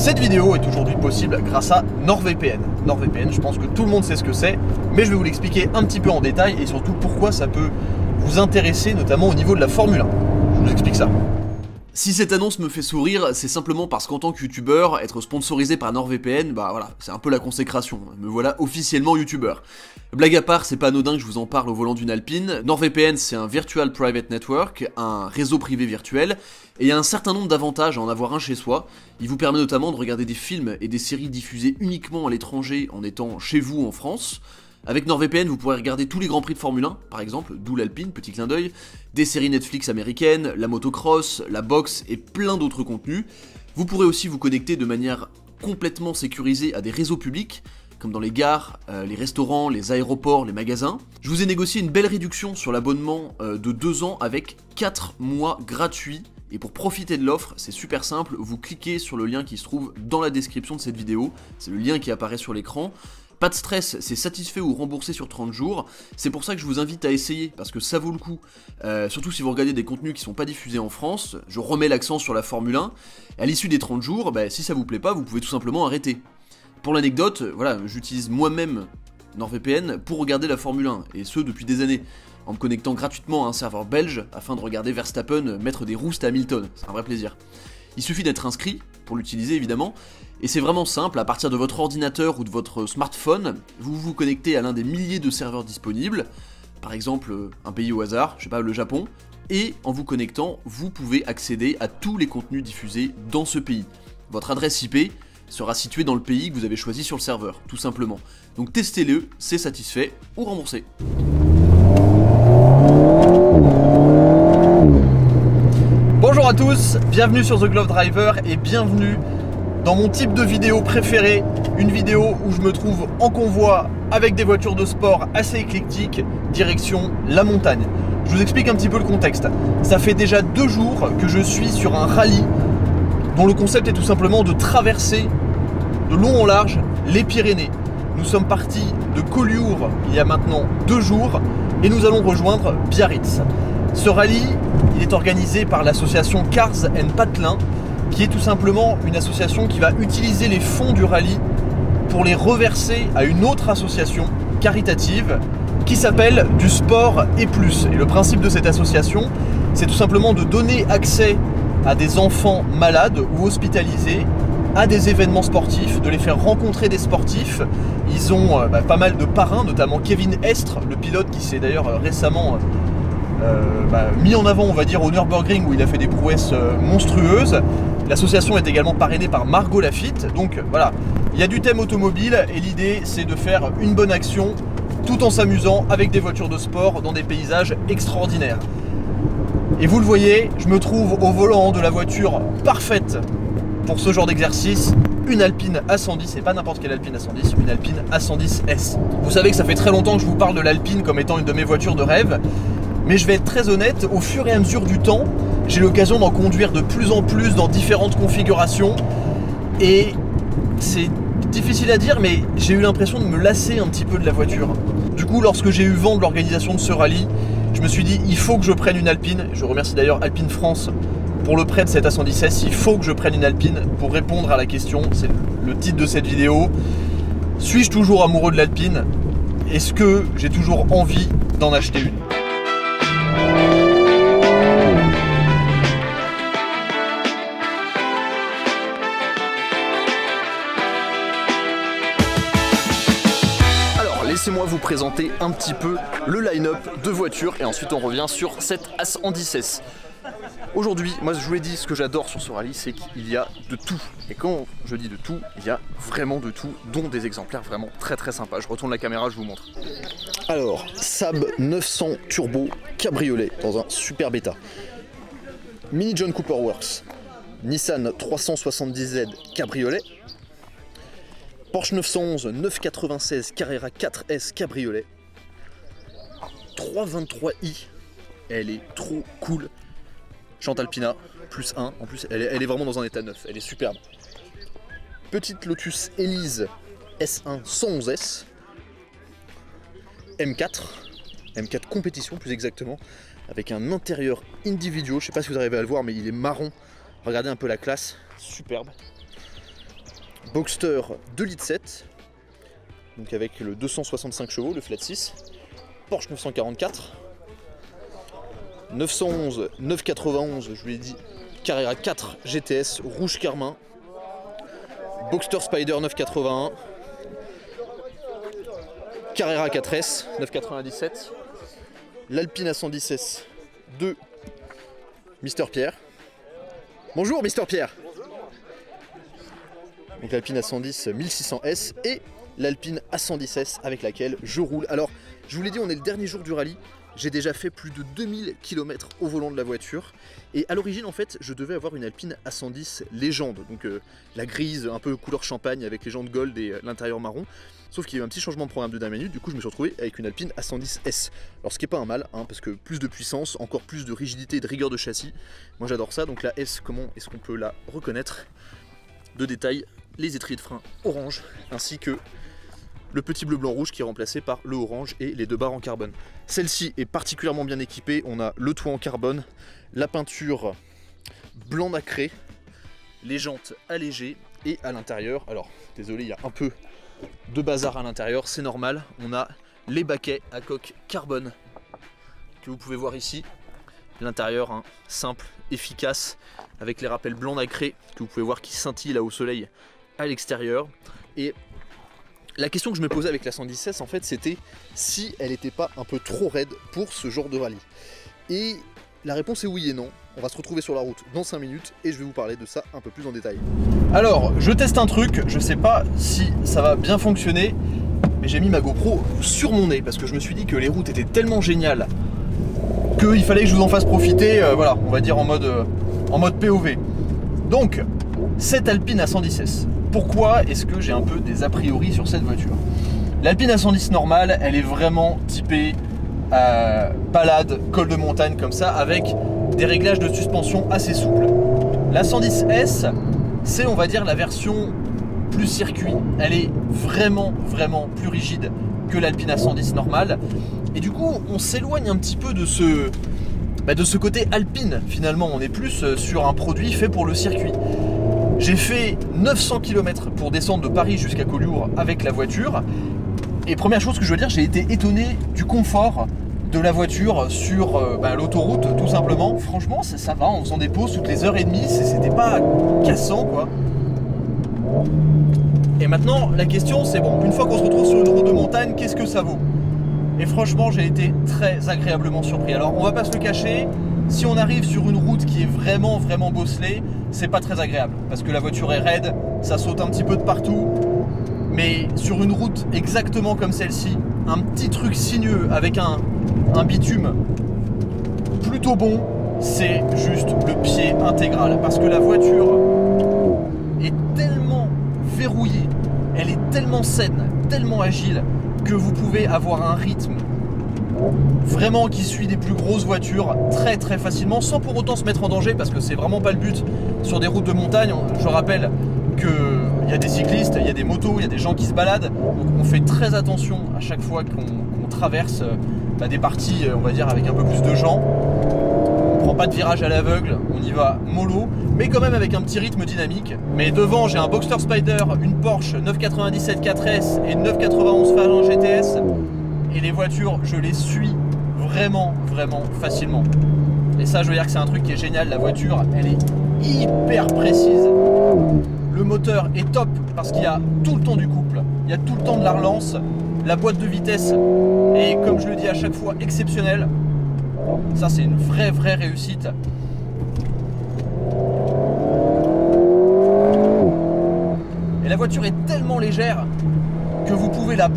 Cette vidéo est aujourd'hui possible grâce à NordVPN. NordVPN, je pense que tout le monde sait ce que c'est, mais je vais vous l'expliquer un petit peu en détail et surtout pourquoi ça peut vous intéresser, notamment au niveau de la Formule 1. Je vous explique ça. Si cette annonce me fait sourire, c'est simplement parce qu'en tant que youtubeur, être sponsorisé par NordVPN, bah voilà, c'est un peu la consécration. Me voilà officiellement youtubeur. Blague à part, c'est pas anodin que je vous en parle au volant d'une Alpine. NordVPN, c'est un Virtual Private Network, un réseau privé virtuel, et il y a un certain nombre d'avantages à en avoir un chez soi. Il vous permet notamment de regarder des films et des séries diffusées uniquement à l'étranger en étant chez vous en France. Avec NordVPN, vous pourrez regarder tous les grands prix de Formule 1, par exemple, d'où l'Alpine, petit clin d'œil, des séries Netflix américaines, la motocross, la boxe et plein d'autres contenus. Vous pourrez aussi vous connecter de manière complètement sécurisée à des réseaux publics, comme dans les gares, les restaurants, les aéroports, les magasins. Je vous ai négocié une belle réduction sur l'abonnement de 2 ans avec 4 mois gratuits. Et pour profiter de l'offre, c'est super simple, vous cliquez sur le lien qui se trouve dans la description de cette vidéo, c'est le lien qui apparaît sur l'écran. Pas de stress, c'est satisfait ou remboursé sur 30 jours, c'est pour ça que je vous invite à essayer, parce que ça vaut le coup, surtout si vous regardez des contenus qui sont pas diffusés en France, je remets l'accent sur la Formule 1, à l'issue des 30 jours, si ça vous plaît pas, vous pouvez tout simplement arrêter. Pour l'anecdote, voilà, j'utilise moi-même NordVPN pour regarder la Formule 1, et ce depuis des années, en me connectant gratuitement à un serveur belge, afin de regarder Verstappen mettre des roustes à Hamilton, c'est un vrai plaisir. Il suffit d'être inscrit, pour l'utiliser évidemment, et c'est vraiment simple, à partir de votre ordinateur ou de votre smartphone, vous vous connectez à l'un des milliers de serveurs disponibles, par exemple un pays au hasard, je sais pas, le Japon, et en vous connectant, vous pouvez accéder à tous les contenus diffusés dans ce pays. Votre adresse IP sera située dans le pays que vous avez choisi sur le serveur, tout simplement. Donc testez-le, c'est satisfait ou remboursé. Bonjour à tous, bienvenue sur The Glove Driver et bienvenue dans mon type de vidéo préféré, une vidéo où je me trouve en convoi avec des voitures de sport assez éclectiques, direction la montagne. Je vous explique un petit peu le contexte. Ça fait déjà 2 jours que je suis sur un rallye dont le concept est tout simplement de traverser de long en large les Pyrénées. Nous sommes partis de Collioure il y a maintenant 2 jours et nous allons rejoindre Biarritz. Ce rallye, il est organisé par l'association Cars and Patelin, qui est tout simplement une association qui va utiliser les fonds du rallye pour les reverser à une autre association caritative qui s'appelle Du Sport et Plus. Et le principe de cette association, c'est tout simplement de donner accès à des enfants malades ou hospitalisés à des événements sportifs, de les faire rencontrer des sportifs. Ils ont pas mal de parrains, notamment Kevin Estre, le pilote qui s'est d'ailleurs récemment mis en avant, on va dire, au Nürburgring où il a fait des prouesses monstrueuses. L'association est également parrainée par Margot Lafitte, donc voilà, il y a du thème automobile et l'idée c'est de faire une bonne action tout en s'amusant avec des voitures de sport dans des paysages extraordinaires. Et vous le voyez, je me trouve au volant de la voiture parfaite pour ce genre d'exercice, une Alpine A110, et pas n'importe quelle Alpine A110, une Alpine A110S. Vous savez que ça fait très longtemps que je vous parle de l'Alpine comme étant une de mes voitures de rêve, mais je vais être très honnête, au fur et à mesure du temps, j'ai l'occasion d'en conduire de plus en plus dans différentes configurations et c'est difficile à dire, mais j'ai eu l'impression de me lasser un petit peu de la voiture. Du coup, lorsque j'ai eu vent de l'organisation de ce rallye, je me suis dit il faut que je prenne une Alpine. Je remercie d'ailleurs Alpine France pour le prêt de cette A110S. Il faut que je prenne une Alpine pour répondre à la question, c'est le titre de cette vidéo. Suis-je toujours amoureux de l'Alpine? Est-ce que j'ai toujours envie d'en acheter une? Laissez-moi vous présenter un petit peu le line-up de voitures et ensuite on revient sur cette A110S. Aujourd'hui, moi je vous ai dit, ce que j'adore sur ce rallye, c'est qu'il y a de tout. Et quand je dis de tout, il y a vraiment de tout, dont des exemplaires vraiment très très sympas. Je retourne la caméra, je vous montre. Alors, Saab 900 Turbo Cabriolet dans un super bêta. Mini John Cooper Works. Nissan 370Z Cabriolet. Porsche 911 996 Carrera 4S Cabriolet. 323i, elle est trop cool. Chantalpina, plus 1, en plus elle est vraiment dans un état neuf, elle est superbe. Petite Lotus Elise S1 111S. M4 compétition plus exactement, avec un intérieur individual, je sais pas si vous arrivez à le voir mais il est marron. Regardez un peu la classe, superbe. Boxster 2,7 litres, donc avec le 265 chevaux, le flat 6, Porsche 944, 911 991, je vous l'ai dit, Carrera 4 GTS rouge carmin, Boxster Spider 981, Carrera 4S 997, l'Alpine A110S de Mister Pierre. Bonjour Mister Pierre. Donc l'Alpine A110 1600S et l'Alpine A110S avec laquelle je roule. Alors je vous l'ai dit, on est le dernier jour du rallye. J'ai déjà fait plus de 2000 km au volant de la voiture. Et à l'origine, en fait, je devais avoir une Alpine A110 légende. Donc la grise, un peu couleur champagne avec les jantes gold et l'intérieur marron. Sauf qu'il y a eu un petit changement de programme de dernière minute. Du coup, je me suis retrouvé avec une Alpine A110S. Alors ce qui n'est pas un mal, hein, parce que plus de puissance, encore plus de rigidité et de rigueur de châssis. Moi j'adore ça. Donc la S, comment est-ce qu'on peut la reconnaître? De détail, les étriers de frein orange, ainsi que le petit bleu blanc rouge qui est remplacé par le orange et les deux barres en carbone. Celle-ci est particulièrement bien équipée, on a le toit en carbone, la peinture blanc nacré, les jantes allégées et à l'intérieur, alors désolé il y a un peu de bazar à l'intérieur, c'est normal, on a les baquets à coque carbone que vous pouvez voir ici. L'intérieur hein, simple, efficace, avec les rappels blanc nacré que vous pouvez voir qui scintillent là au soleil à l'extérieur. Et la question que je me posais avec la 110S en fait, c'était si elle n'était pas un peu trop raide pour ce genre de rallye. Et la réponse est oui et non. On va se retrouver sur la route dans 5 minutes et je vais vous parler de ça un peu plus en détail. Alors, je teste un truc, je sais pas si ça va bien fonctionner, mais j'ai mis ma GoPro sur mon nez parce que je me suis dit que les routes étaient tellement géniales qu'il fallait que je vous en fasse profiter, voilà, on va dire en mode POV. Donc, cette Alpine A110S. Pourquoi est-ce que j'ai un peu des a priori sur cette voiture? L'Alpine A110 normale, elle est vraiment typée balade, col de montagne comme ça, avec des réglages de suspension assez souples. La 110S, c'est on va dire la version plus circuit. Elle est vraiment plus rigide que l'Alpine A110 normale. Et du coup, on s'éloigne un petit peu de ce côté alpine finalement. On est plus sur un produit fait pour le circuit. J'ai fait 900 km pour descendre de Paris jusqu'à Collioure avec la voiture. Et première chose que je veux dire, j'ai été étonné du confort de la voiture sur l'autoroute tout simplement. Franchement, ça va, en faisant des pauses toutes les heures et demie, c'était pas cassant quoi. Et maintenant, la question c'est bon, une fois qu'on se retrouve sur une route de montagne, qu'est-ce que ça vaut? Et franchement, j'ai été très agréablement surpris. Alors, on va pas se le cacher, si on arrive sur une route qui est vraiment bosselée, c'est pas très agréable. Parce que la voiture est raide, ça saute un petit peu de partout. Mais sur une route exactement comme celle-ci, un petit truc sinueux avec un bitume plutôt bon, c'est juste le pied intégral. Parce que la voiture est tellement verrouillée, elle est tellement saine, tellement agile, que vous pouvez avoir un rythme vraiment qui suit des plus grosses voitures très facilement, sans pour autant se mettre en danger, parce que c'est vraiment pas le but sur des routes de montagne. Je rappelle qu'il y a des cyclistes, il y a des motos, il y a des gens qui se baladent, donc on fait très attention à chaque fois qu'on traverse des parties, on va dire, avec un peu plus de gens. On prend pas de virage à l'aveugle, on y va mollo, mais quand même avec un petit rythme dynamique. Mais devant, j'ai un Boxster Spider, une Porsche 997 4S et une 991 Fairlane GTS. Et les voitures, je les suis vraiment facilement. Et ça, je veux dire que c'est un truc qui est génial. La voiture, elle est hyper précise. Le moteur est top parce qu'il y a tout le temps du couple, il y a tout le temps de la relance. La boîte de vitesse est, comme je le dis à chaque fois, exceptionnelle. Ça, c'est une vraie réussite. Et la voiture est tellement légère que vous pouvez la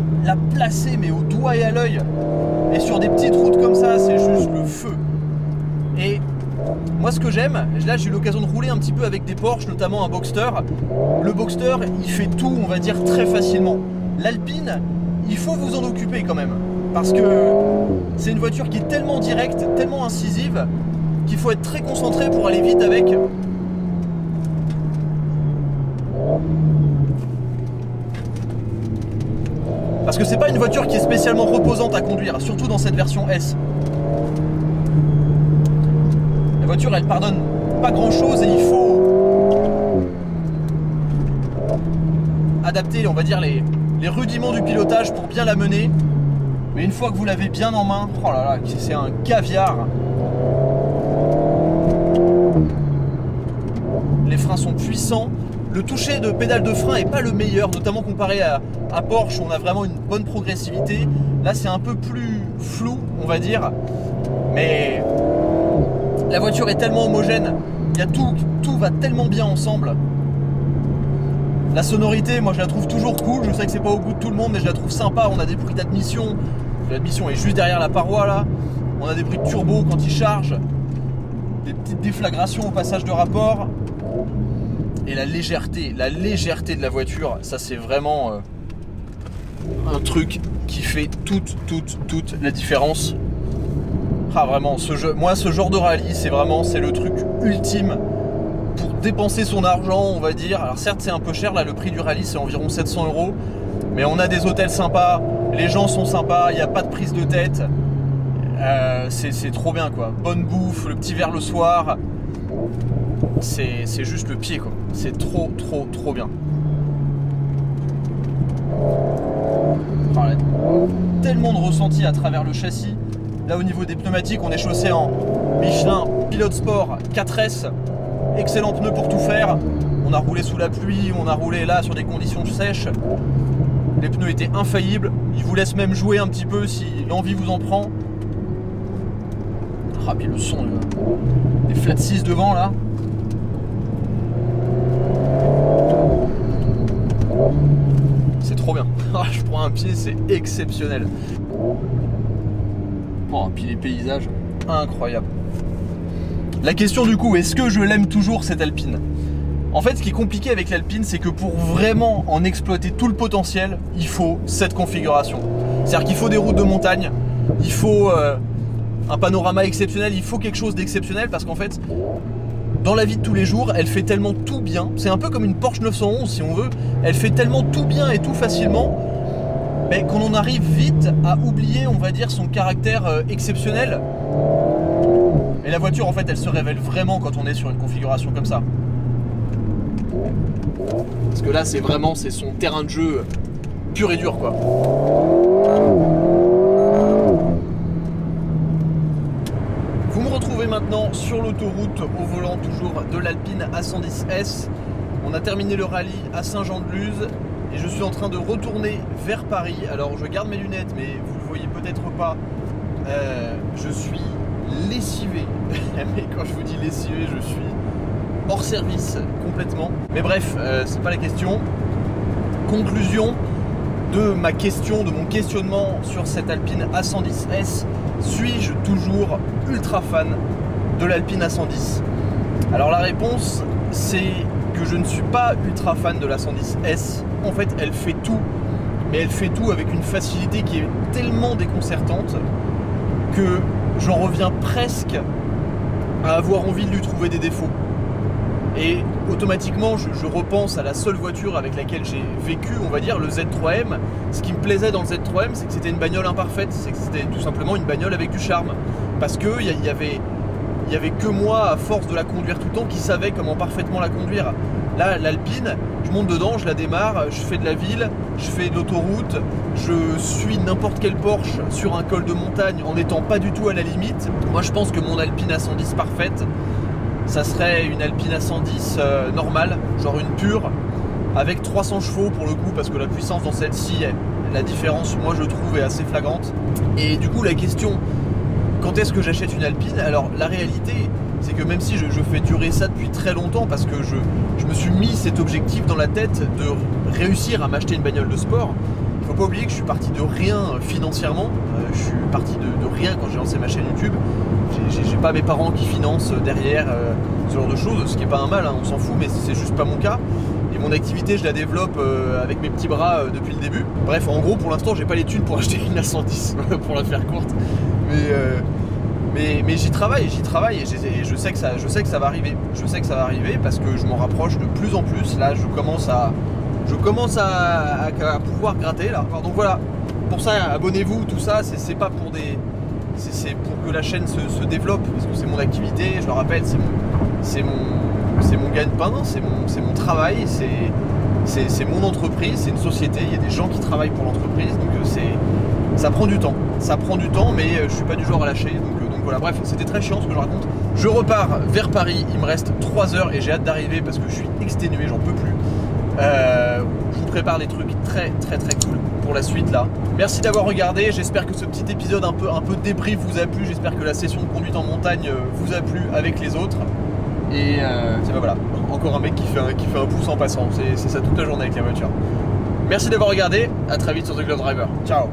placer mais au doigt et à l'œil. Et sur des petites routes comme ça, c'est juste le feu. Et moi, ce que j'aime, là j'ai eu l'occasion de rouler un petit peu avec des Porsche, notamment un Boxster. Le Boxster, il fait tout, on va dire, très facilement. L'Alpine, il faut vous en occuper quand même. Parce que c'est une voiture qui est tellement directe, tellement incisive, qu'il faut être très concentré pour aller vite avec. Parce que c'est pas une voiture qui est spécialement reposante à conduire, surtout dans cette version S. La voiture, elle pardonne pas grand chose et il faut adapter, on va dire, les rudiments du pilotage pour bien la mener. Mais une fois que vous l'avez bien en main, oh là là, c'est un caviar. Les freins sont puissants. Le toucher de pédale de frein n'est pas le meilleur, notamment comparé à Porsche, où on a vraiment une bonne progressivité. Là, c'est un peu plus flou, on va dire. Mais la voiture est tellement homogène, il y a tout va tellement bien ensemble. La sonorité, moi je la trouve toujours cool. Je sais que c'est pas au goût de tout le monde, mais je la trouve sympa. On a des bruits d'admission. L'admission est juste derrière la paroi là. On a des bruits de turbo quand il charge. Des petites déflagrations au passage de rapport. Et la légèreté de la voiture, ça c'est vraiment un truc qui fait toute la différence. Ah vraiment, moi ce genre de rallye, c'est le truc ultime pour dépenser son argent, on va dire. Alors certes c'est un peu cher, là le prix du rallye c'est environ 700 €, mais on a des hôtels sympas, les gens sont sympas, il n'y a pas de prise de tête. C'est trop bien quoi. Bonne bouffe, le petit verre le soir. C'est juste le pied quoi. C'est trop bien. Tellement de ressenti à travers le châssis. Là au niveau des pneumatiques, on est chaussé en Michelin Pilot Sport 4S. Excellent pneu pour tout faire. On a roulé sous la pluie, on a roulé là sur des conditions sèches. Les pneus étaient infaillibles. Ils vous laissent même jouer un petit peu si l'envie vous en prend. Ah puis le son des flat 6 devant là. C'est trop bien. Je prends un pied, c'est exceptionnel. Oh, puis les paysages, incroyables. La question du coup, est-ce que je l'aime toujours cette Alpine? En fait, ce qui est compliqué avec l'Alpine, c'est que pour vraiment en exploiter tout le potentiel, il faut cette configuration. C'est-à-dire qu'il faut des routes de montagne, il faut un panorama exceptionnel, il faut quelque chose d'exceptionnel parce qu'en fait, dans la vie de tous les jours, elle fait tellement tout bien. C'est un peu comme une Porsche 911 si on veut. Elle fait tellement tout bien et tout facilement, mais qu'on en arrive vite à oublier, on va dire, son caractère exceptionnel. Et la voiture, en fait, elle se révèle vraiment quand on est sur une configuration comme ça. Parce que là, c'est son terrain de jeu pur et dur, quoi. Vous me retrouvez maintenant sur l'autoroute au volant toujours de l'Alpine A110S. On a terminé le rallye à Saint-Jean-de-Luz et je suis en train de retourner vers Paris. Alors je garde mes lunettes mais vous le voyez peut-être pas. Je suis lessivé. Mais quand je vous dis lessivé, je suis hors service complètement. Mais bref, c'est pas la question. Conclusion de ma question, de mon questionnement sur cette Alpine A110S. Suis-je toujours ultra fan de l'Alpine A110? Alors la réponse, c'est que je ne suis pas ultra fan de l'A110S. En fait, elle fait tout, mais elle fait tout avec une facilité qui est tellement déconcertante que j'en reviens presque à avoir envie de lui trouver des défauts. Et automatiquement, je repense à la seule voiture avec laquelle j'ai vécu, on va dire, le Z3M. Ce qui me plaisait dans le Z3M, c'est que c'était une bagnole imparfaite, c'est que c'était tout simplement une bagnole avec du charme. Parce qu'il y avait que moi, à force de la conduire tout le temps, qui savait comment parfaitement la conduire. Là, l'Alpine, je monte dedans, je la démarre, je fais de la ville, je fais de l'autoroute, je suis n'importe quel Porsche sur un col de montagne en n'étant pas du tout à la limite. Moi, je pense que mon Alpine A110 parfaite, ça serait une Alpine A110 normale, genre une pure, avec 300 chevaux pour le coup, parce que la puissance dans celle-ci, la différence, moi je trouve, est assez flagrante. Et du coup, la question, quand est-ce que j'achète une Alpine? Alors, la réalité, c'est que même si je fais durer ça depuis très longtemps, parce que je me suis mis cet objectif dans la tête de réussir à m'acheter une bagnole de sport, il ne faut pas oublier que je suis parti de rien financièrement, je suis parti de rien quand j'ai lancé ma chaîne YouTube. J'ai pas mes parents qui financent derrière ce genre de choses, ce qui est pas un mal, hein, on s'en fout, mais c'est juste pas mon cas. Et mon activité, je la développe avec mes petits bras depuis le début. Bref, en gros, pour l'instant, j'ai pas les thunes pour acheter une A110, pour la faire courte. Mais j'y travaille et je sais que ça va arriver. Je sais que ça va arriver parce que je m'en rapproche de plus en plus. Là, je commence à pouvoir gratter là. Alors, donc voilà, pour ça, abonnez-vous, tout ça, c'est pas pour des... C'est pour que la chaîne se développe, parce que c'est mon activité, je le rappelle, c'est mon gagne-pain, c'est mon travail, c'est mon entreprise, c'est une société, il y a des gens qui travaillent pour l'entreprise, donc ça prend du temps. Ça prend du temps, mais je suis pas du genre à lâcher, donc voilà. Bref, c'était très chiant ce que je raconte. Je repars vers Paris, il me reste 3 heures et j'ai hâte d'arriver parce que je suis exténué, j'en peux plus. Je vous prépare des trucs très cool pour la suite là. Merci d'avoir regardé, j'espère que ce petit épisode un peu débrief vous a plu, j'espère que la session de conduite en montagne vous a plu avec les autres. Et voilà, encore un mec qui fait un pouce en passant, c'est ça toute la journée avec la voiture. Merci d'avoir regardé, à très vite sur The Glove Driver. Ciao.